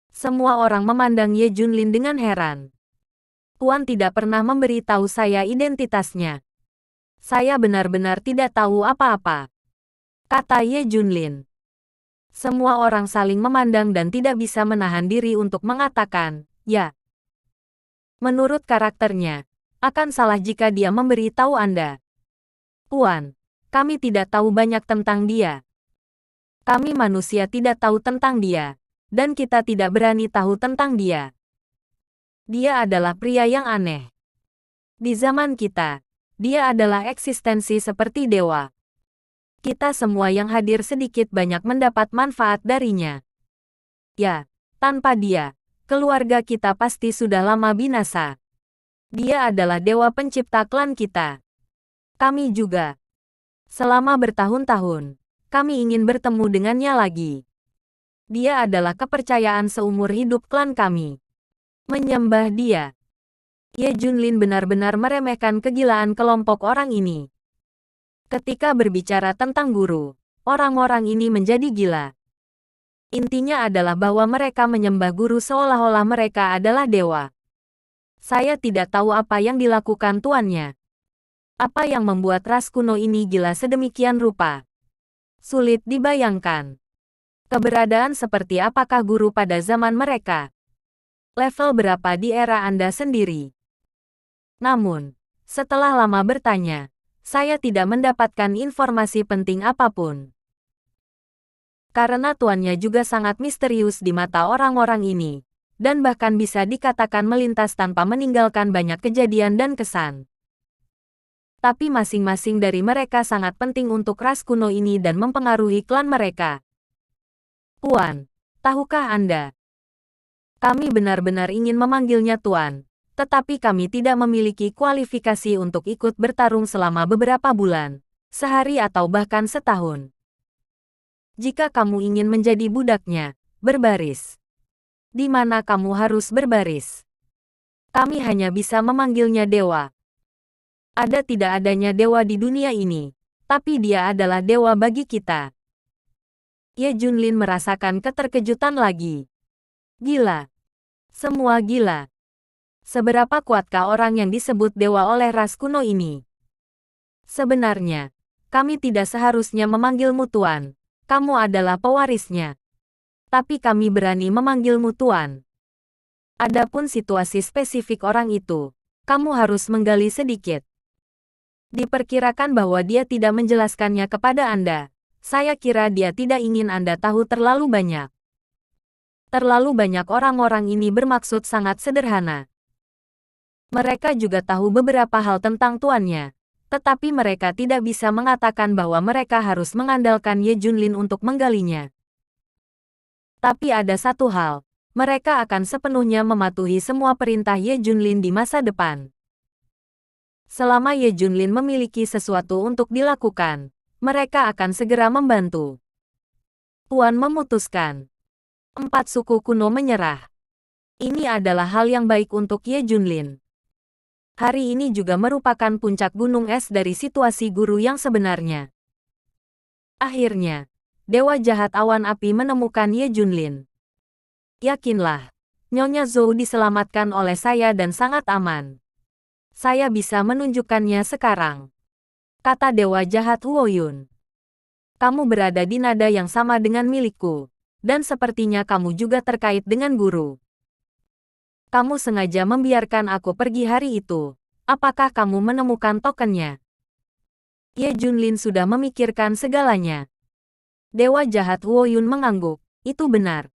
Semua orang memandang Ye Junlin dengan heran. Tuan tidak pernah memberitahu saya identitasnya. Saya benar-benar tidak tahu apa-apa, kata Ye Junlin. Semua orang saling memandang dan tidak bisa menahan diri untuk mengatakan, ya. Menurut karakternya, akan salah jika dia memberitahu Anda. Tuan, kami tidak tahu banyak tentang dia. Kami manusia tidak tahu tentang dia, dan kita tidak berani tahu tentang dia. Dia adalah pria yang aneh. Di zaman kita, dia adalah eksistensi seperti dewa. Kita semua yang hadir sedikit banyak mendapat manfaat darinya. Ya, tanpa dia, keluarga kita pasti sudah lama binasa. Dia adalah dewa pencipta klan kita. Kami juga. Selama bertahun-tahun, kami ingin bertemu dengannya lagi. Dia adalah kepercayaan seumur hidup klan kami. Menyembah dia. Ye Junlin benar-benar meremehkan kegilaan kelompok orang ini. Ketika berbicara tentang guru, orang-orang ini menjadi gila. Intinya adalah bahwa mereka menyembah guru seolah-olah mereka adalah dewa. Saya tidak tahu apa yang dilakukan tuannya. Apa yang membuat ras kuno ini gila sedemikian rupa? Sulit dibayangkan. Keberadaan seperti apakah guru pada zaman mereka? Level berapa di era Anda sendiri? Namun, setelah lama bertanya, saya tidak mendapatkan informasi penting apapun. Karena tuannya juga sangat misterius di mata orang-orang ini, dan bahkan bisa dikatakan melintas tanpa meninggalkan banyak kejadian dan kesan. Tapi masing-masing dari mereka sangat penting untuk ras kuno ini dan mempengaruhi klan mereka. Tuan, tahukah Anda? Kami benar-benar ingin memanggilnya Tuan, tetapi kami tidak memiliki kualifikasi untuk ikut bertarung selama beberapa bulan, sehari atau bahkan setahun. Jika kamu ingin menjadi budaknya, berbaris. Di mana kamu harus berbaris? Kami hanya bisa memanggilnya dewa. Ada tidak adanya dewa di dunia ini, tapi dia adalah dewa bagi kita. Ye Junlin merasakan keterkejutan lagi. Gila. Semua gila. Seberapa kuatkah orang yang disebut dewa oleh ras kuno ini? Sebenarnya, kami tidak seharusnya memanggilmu Tuan. Kamu adalah pewarisnya. Tapi kami berani memanggilmu Tuan. Adapun situasi spesifik orang itu, kamu harus menggali sedikit. Diperkirakan bahwa dia tidak menjelaskannya kepada Anda. Saya kira dia tidak ingin Anda tahu terlalu banyak. Terlalu banyak orang-orang ini bermaksud sangat sederhana. Mereka juga tahu beberapa hal tentang tuannya. Tetapi mereka tidak bisa mengatakan bahwa mereka harus mengandalkan Ye Junlin untuk menggalinya. Tapi ada satu hal, mereka akan sepenuhnya mematuhi semua perintah Ye Junlin di masa depan. Selama Ye Junlin memiliki sesuatu untuk dilakukan, mereka akan segera membantu. Tuan memutuskan. 4 suku kuno menyerah. Ini adalah hal yang baik untuk Ye Junlin. Hari ini juga merupakan puncak gunung es dari situasi guru yang sebenarnya. Akhirnya, Dewa Jahat Awan Api menemukan Ye Junlin. Yakinlah, Nyonya Zhou diselamatkan oleh saya dan sangat aman. Saya bisa menunjukkannya sekarang, kata Dewa Jahat Huoyun. Kamu berada di nada yang sama dengan milikku, dan sepertinya kamu juga terkait dengan guru. Kamu sengaja membiarkan aku pergi hari itu. Apakah kamu menemukan tokennya? Ye Junlin sudah memikirkan segalanya. Dewa Jahat Huoyun mengangguk. Itu benar.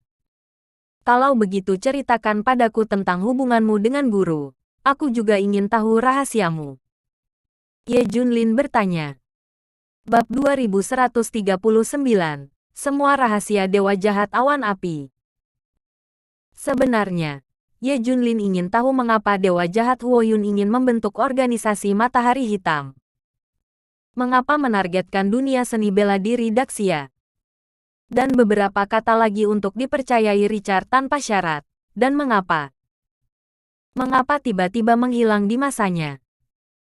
Kalau begitu ceritakan padaku tentang hubunganmu dengan guru. Aku juga ingin tahu rahasiamu. Ye Junlin bertanya. Bab 2139. Semua rahasia Dewa Jahat Awan Api. Sebenarnya, Ye Junlin ingin tahu mengapa Dewa Jahat Huoyun ingin membentuk organisasi Matahari Hitam. Mengapa menargetkan dunia seni bela diri Daxia? Dan beberapa kata lagi untuk dipercayai Richard tanpa syarat. Dan mengapa? Mengapa tiba-tiba menghilang di masanya?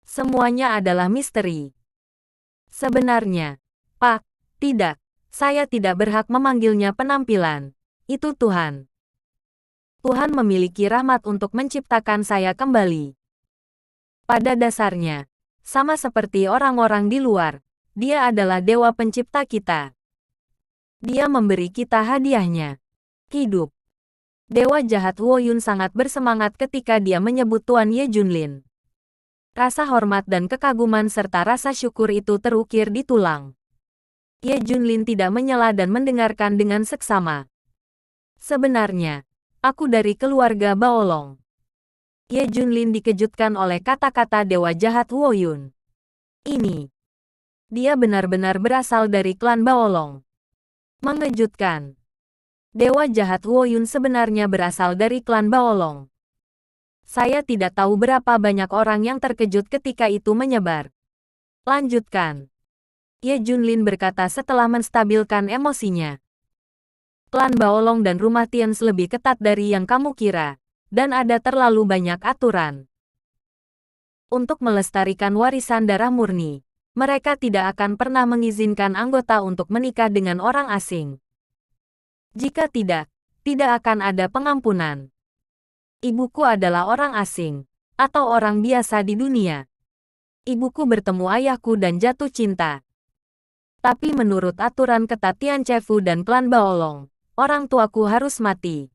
Semuanya adalah misteri. Sebenarnya, Pak, tidak. Saya tidak berhak memanggilnya penampilan. Itu Tuhan. Tuhan memiliki rahmat untuk menciptakan saya kembali. Pada dasarnya, sama seperti orang-orang di luar, dia adalah dewa pencipta kita. Dia memberi kita hadiahnya. Hidup. Dewa Jahat Huoyun sangat bersemangat ketika dia menyebut Tuan Ye Junlin. Rasa hormat dan kekaguman serta rasa syukur itu terukir di tulang. Ye Junlin tidak menyela dan mendengarkan dengan seksama. Sebenarnya, aku dari keluarga Baolong. Ye Junlin dikejutkan oleh kata-kata Dewa Jahat Huoyun. Ini. Dia benar-benar berasal dari klan Baolong. Mengejutkan. Dewa Jahat Huoyun sebenarnya berasal dari klan Baolong. Saya tidak tahu berapa banyak orang yang terkejut ketika itu menyebar. Lanjutkan. Ye Junlin berkata setelah menstabilkan emosinya. Klan Baolong dan rumah Tians lebih ketat dari yang kamu kira, dan ada terlalu banyak aturan. Untuk melestarikan warisan darah murni, mereka tidak akan pernah mengizinkan anggota untuk menikah dengan orang asing. Jika tidak, tidak akan ada pengampunan. Ibuku adalah orang asing, atau orang biasa di dunia. Ibuku bertemu ayahku dan jatuh cinta. Tapi menurut aturan ketat Tian Chefu dan klan Baolong, orang tuaku harus mati.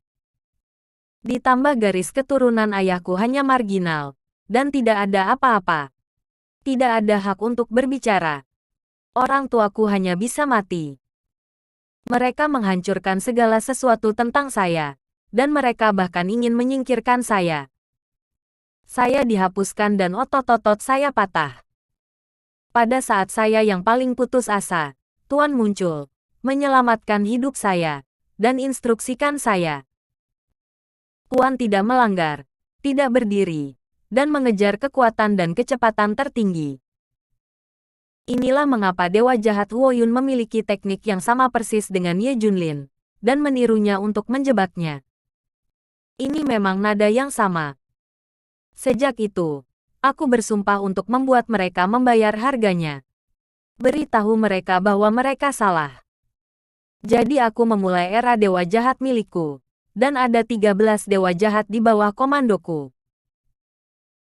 Ditambah garis keturunan ayahku hanya marginal, dan tidak ada apa-apa. Tidak ada hak untuk berbicara. Orang tuaku hanya bisa mati. Mereka menghancurkan segala sesuatu tentang saya, dan mereka bahkan ingin menyingkirkan saya. Saya dihapuskan dan otot-otot saya patah. Pada saat saya yang paling putus asa, Tuan muncul, menyelamatkan hidup saya, dan instruksikan saya. Tuan tidak melanggar, tidak berdiri, dan mengejar kekuatan dan kecepatan tertinggi. Inilah mengapa Dewa Jahat Huoyun memiliki teknik yang sama persis dengan Ye Junlin, dan menirunya untuk menjebaknya. Ini memang nada yang sama. Sejak itu, aku bersumpah untuk membuat mereka membayar harganya. Beritahu mereka bahwa mereka salah. Jadi aku memulai era Dewa Jahat milikku, dan ada 13 Dewa Jahat di bawah komandoku.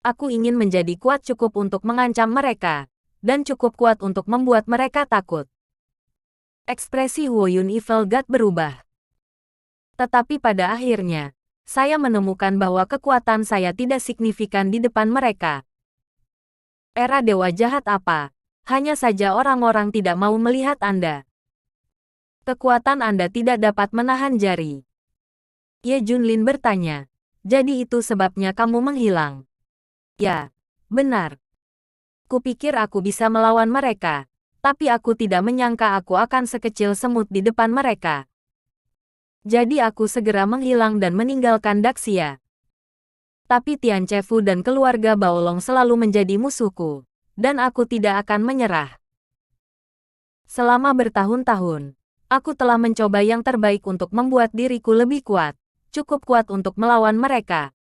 Aku ingin menjadi kuat cukup untuk mengancam mereka, dan cukup kuat untuk membuat mereka takut. Ekspresi Huoyun Evil God berubah. Tetapi pada akhirnya, saya menemukan bahwa kekuatan saya tidak signifikan di depan mereka. Era Dewa Jahat apa? Hanya saja orang-orang tidak mau melihat Anda. Kekuatan Anda tidak dapat menahan jari. Ye Junlin bertanya, jadi itu sebabnya kamu menghilang? Ya, benar. Kupikir aku bisa melawan mereka, tapi aku tidak menyangka aku akan sekecil semut di depan mereka. Jadi aku segera menghilang dan meninggalkan Daxia. Tapi Tian Chefu dan keluarga Baolong selalu menjadi musuhku, dan aku tidak akan menyerah. Selama bertahun-tahun, aku telah mencoba yang terbaik untuk membuat diriku lebih kuat, cukup kuat untuk melawan mereka.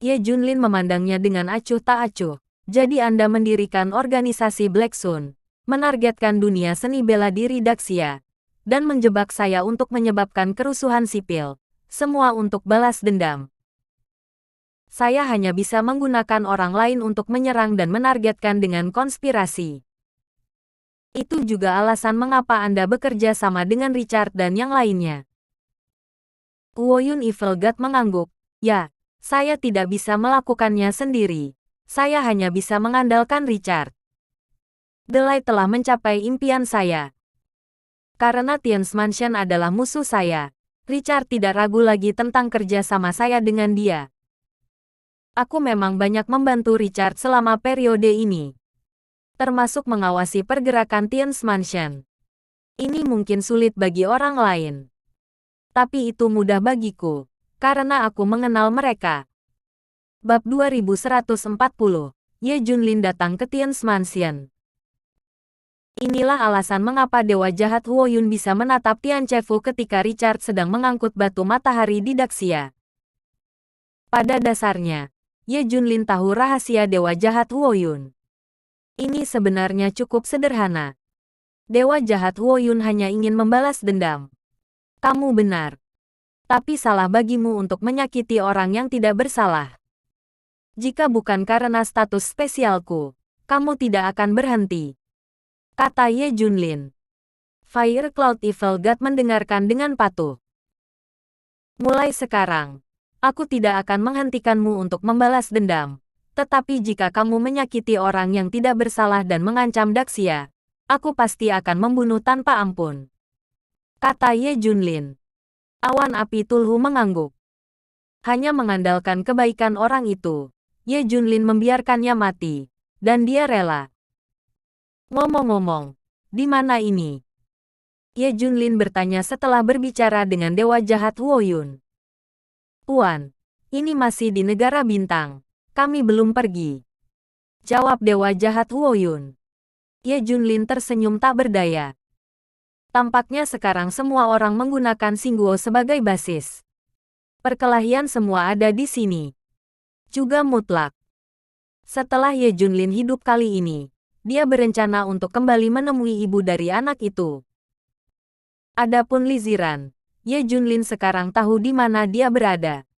Ye Junlin memandangnya dengan acuh tak acuh. Jadi Anda mendirikan organisasi Black Sun, menargetkan dunia seni bela diri Daxia, dan menjebak saya untuk menyebabkan kerusuhan sipil, semua untuk balas dendam. Saya hanya bisa menggunakan orang lain untuk menyerang dan menargetkan dengan konspirasi. Itu juga alasan mengapa Anda bekerja sama dengan Richard dan yang lainnya. Huoyun Evil God mengangguk, ya, saya tidak bisa melakukannya sendiri. Saya hanya bisa mengandalkan Richard. Delay telah mencapai impian saya. Karena Tian's Mansion adalah musuh saya, Richard tidak ragu lagi tentang kerja sama saya dengan dia. Aku memang banyak membantu Richard selama periode ini, termasuk mengawasi pergerakan Tian's Mansion. Ini mungkin sulit bagi orang lain. Tapi itu mudah bagiku, karena aku mengenal mereka. Bab 2140, Ye Junlin datang ke Tian's Mansion. Inilah alasan mengapa Dewa Jahat Huoyun bisa menatap Tian Chefu ketika Richard sedang mengangkut batu matahari di Daxia. Pada dasarnya, Ye Junlin tahu rahasia Dewa Jahat Huoyun. Ini sebenarnya cukup sederhana. Dewa Jahat Huoyun hanya ingin membalas dendam. Kamu benar. Tapi salah bagimu untuk menyakiti orang yang tidak bersalah. Jika bukan karena status spesialku, kamu tidak akan berhenti, kata Ye Junlin. Fire Cloud Evil God mendengarkan dengan patuh. Mulai sekarang, aku tidak akan menghentikanmu untuk membalas dendam. Tetapi jika kamu menyakiti orang yang tidak bersalah dan mengancam Daxia, aku pasti akan membunuh tanpa ampun, kata Ye Junlin. Awan api Tulhu mengangguk. Hanya mengandalkan kebaikan orang itu, Ye Junlin membiarkannya mati, dan dia rela. Ngomong-ngomong, di mana ini? Ye Junlin bertanya setelah berbicara dengan Dewa Jahat Huoyun. Tuan, ini masih di negara bintang, kami belum pergi, jawab Dewa Jahat Huoyun. Ye Junlin tersenyum tak berdaya. Tampaknya sekarang semua orang menggunakan Xingguo sebagai basis. Perkelahian semua ada di sini. Juga mutlak. Setelah Ye Junlin hidup kali ini, dia berencana untuk kembali menemui ibu dari anak itu. Adapun Li Ziran, Ye Junlin sekarang tahu di mana dia berada.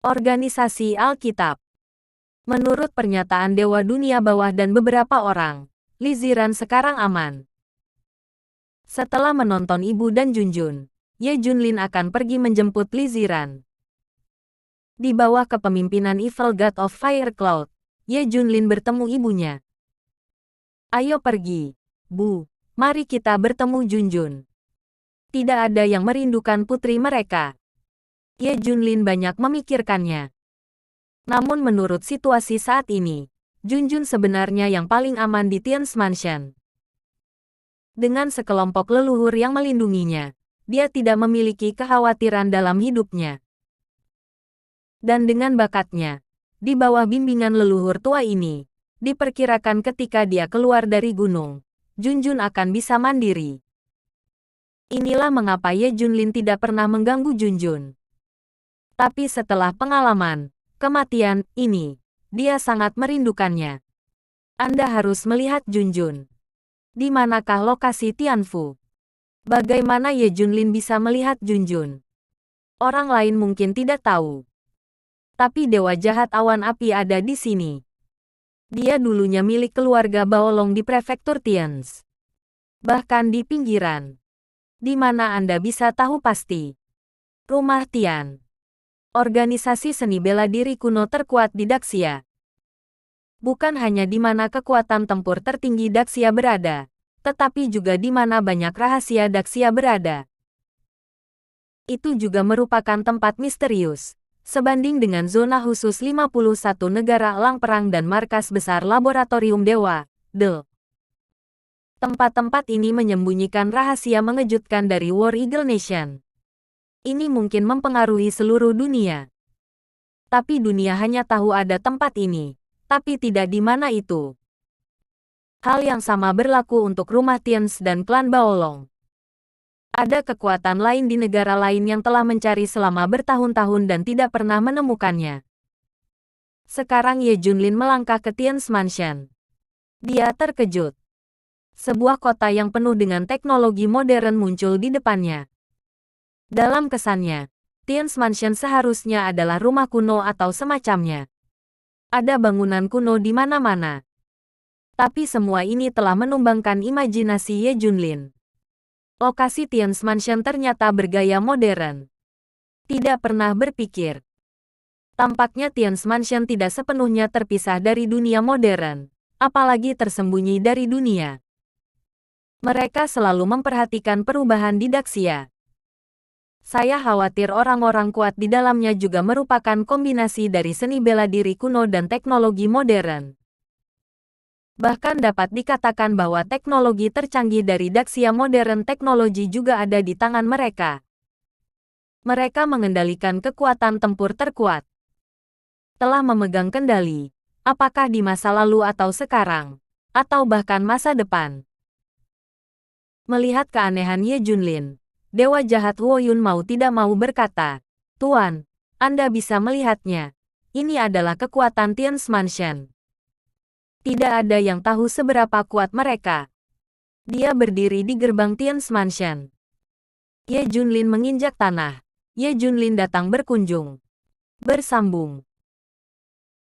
Organisasi Alkitab. Menurut pernyataan Dewa Dunia Bawah dan beberapa orang, Li Ziran sekarang aman. Setelah menonton ibu dan Junjun, Ye Junlin akan pergi menjemput Li Ziran. Di bawah kepemimpinan Evil God of Fire Cloud, Ye Junlin bertemu ibunya. Ayo pergi, Bu. Mari kita bertemu Junjun. Tidak ada yang merindukan putri mereka. Ye Junlin banyak memikirkannya. Namun menurut situasi saat ini, Junjun sebenarnya yang paling aman di Tian's Mansion. Dengan sekelompok leluhur yang melindunginya, dia tidak memiliki kekhawatiran dalam hidupnya. Dan dengan bakatnya, di bawah bimbingan leluhur tua ini, diperkirakan ketika dia keluar dari gunung, Junjun akan bisa mandiri. Inilah mengapa Ye Junlin tidak pernah mengganggu Junjun. Tapi setelah pengalaman kematian ini, dia sangat merindukannya. Anda harus melihat Junjun. Di manakah lokasi Tianfu? Bagaimana Ye Junlin bisa melihat Junjun? Orang lain mungkin tidak tahu. Tapi Dewa Jahat Awan Api ada di sini. Dia dulunya milik keluarga Baolong di prefektur Tians. Bahkan di pinggiran. Di mana Anda bisa tahu pasti? Rumah Tian. Organisasi seni bela diri kuno terkuat di Daxia. Bukan hanya di mana kekuatan tempur tertinggi Daxia berada, tetapi juga di mana banyak rahasia Daxia berada. Itu juga merupakan tempat misterius, sebanding dengan zona khusus 51 negara elang perang dan markas besar laboratorium dewa, DE. Tempat-tempat ini menyembunyikan rahasia mengejutkan dari War Eagle Nation. Ini mungkin mempengaruhi seluruh dunia. Tapi dunia hanya tahu ada tempat ini, tapi tidak di mana itu. Hal yang sama berlaku untuk rumah Tians dan klan Baolong. Ada kekuatan lain di negara lain yang telah mencari selama bertahun-tahun dan tidak pernah menemukannya. Sekarang Ye Junlin melangkah ke Tian's Mansion. Dia terkejut. Sebuah kota yang penuh dengan teknologi modern muncul di depannya. Dalam kesannya, Tian's Mansion seharusnya adalah rumah kuno atau semacamnya. Ada bangunan kuno di mana-mana. Tapi semua ini telah menumbangkan imajinasi Ye Junlin. Lokasi Tian's Mansion ternyata bergaya modern. Tidak pernah berpikir. Tampaknya Tian's Mansion tidak sepenuhnya terpisah dari dunia modern, apalagi tersembunyi dari dunia. Mereka selalu memperhatikan perubahan di Daxia. Saya khawatir orang-orang kuat di dalamnya juga merupakan kombinasi dari seni bela diri kuno dan teknologi modern. Bahkan dapat dikatakan bahwa teknologi tercanggih dari Daxia modern teknologi juga ada di tangan mereka. Mereka mengendalikan kekuatan tempur terkuat. Telah memegang kendali, apakah di masa lalu atau sekarang, atau bahkan masa depan. Melihat keanehan Ye Junlin, Dewa Jahat Woyun mau tidak mau berkata, "Tuan, Anda bisa melihatnya. Ini adalah kekuatan Tian's Mansion." Tidak ada yang tahu seberapa kuat mereka. Dia berdiri di gerbang Tian's Mansion. Ye Junlin menginjak tanah. Ye Junlin datang berkunjung. Bersambung.